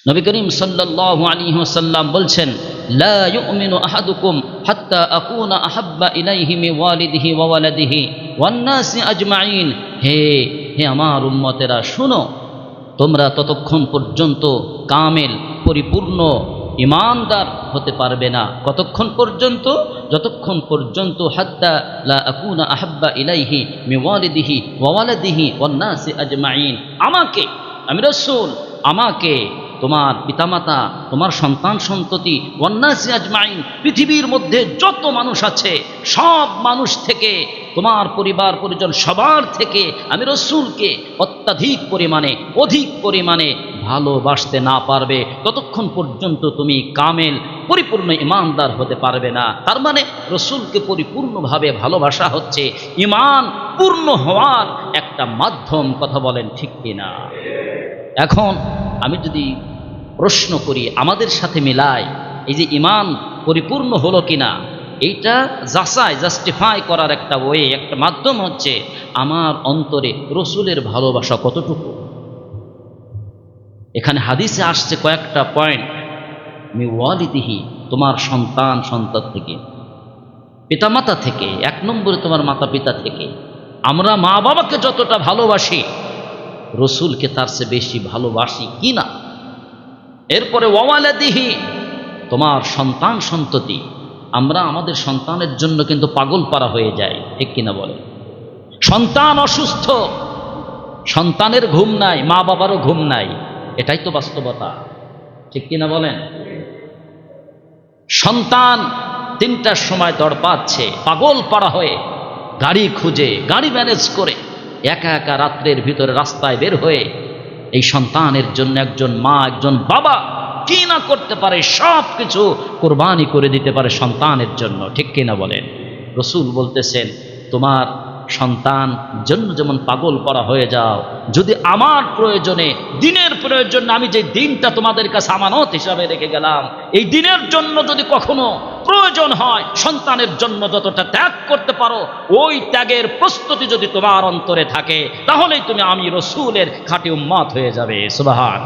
নবী করিম সাল্লাল্লাহু আলাইহি ওয়াসাল্লাম বলছেন, লা ইউমিনু আহাদুকুম হাত্তা আকুনা আহাব্বা ইলাইহি মিন ওয়ালিদিহি ওয়া ওয়ালাদিহি ওয়ান নাসি আজমাইন। হে আমার উম্মতেরা, শুনো, তোমরা ততক্ষণ পর্যন্ত কামেল পরিপূর্ণ ঈমানদার হতে পারবে না। কতক্ষণ পর্যন্ত? যতক্ষণ পর্যন্ত হাত্তা লা আকুনা আহাব্বা ইলাইহি মিন ওয়ালিদিহি ওয়া ওয়ালাদিহি ওয়ান নাসি আজমাইন। আমাকে, আমি রাসূল, আমাকে তোমার পিতামাতা, তোমার সন্তান সন্ততি, ওয়ান্নাসি আজমাইন, পৃথিবীর মধ্যে যত মানুষ আছে সব মানুষ থেকে, তোমার পরিবার পরিজন সবার থেকে আমি রাসূলকে অত্যাধিক পরিমাণে, অধিক পরিমাণে ভালোবাসতে না পারবে ততক্ষণ পর্যন্ত তুমি কামেল পরিপূর্ণ ঈমানদার হতে পারবে না। তার মানে রাসূলকে পরিপূর্ণভাবে ভালোবাসা হচ্ছে ঈমান পূর্ণ হওয়ার একটা মাধ্যম। কথা বলেন ঠিক কিনা? এখন আমি যদি প্রশ্ন করি, আমাদের সাথে মিলাই, এই যে ঈমান পরিপূর্ণ হলো কিনা, এইটা জাস্টিফাই করার একটা ওয়ে, একটা মাধ্যম হচ্ছে আমার অন্তরে রাসূলের ভালোবাসা কতটুকু। এখানে হাদিসে আসছে কয়েকটা পয়েন্ট। মি ওয়ালিদিহি, তোমার সন্তান সন্তত থেকে, পিতামাতা থেকে, এক নম্বরে তোমার মাতা পিতা থেকে। আমরা মা বাবাকে যতটা ভালোবাসি রাসূলকে তার চেয়ে বেশি ভালোবাসি কিনা। এরপরে ওয়ালাদিহি, তোমার সন্তান সন্ততি। আমরা আমাদের সন্তানের জন্য কিন্তু পাগল পারা হয়ে যায়, ঠিক কিনা বলে? সন্তান অসুস্থ, সন্তানের ঘুম নাই, মা বাবারও ঘুম নাই, এটাই তো বাস্তবতা, ঠিক কিনা বলেন? সন্তান ৩টার সময় দৌড় পাচ্ছে পাগল পাড়া হয়ে, গাড়ি খুঁজে, গাড়ি ম্যানেজ করে, একা একা রাত্রের ভিতরে রাস্তায় বের হয়ে এই সন্তানের জন্য একজন মা, একজন বাবা কি না করতে পারে, সব কিছু কোরবানি করে দিতে পারে সন্তানের জন্য, ঠিক কিনা বলেন? রাসূল বলতেছেন, তোমার সন্তান জন্য যেমন পাগল করা হয়ে যাও, যদি আমার প্রয়োজনে, দিনের প্রয়োজনে, আমি যে দিনটা তোমাদের কাছে আমানত হিসাবে রেখে গেলাম, এই দিনের জন্য যদি কখনো প্রয়োজন হয়, সন্তানের জন্য যতটা ত্যাগ করতে পারো, ওই ত্যাগের প্রস্তুতি যদি তোমার অন্তরে থাকে, তাহলেই তুমি আমি রাসূলের খাঁটি উম্মত হয়ে যাবে। সুবহান।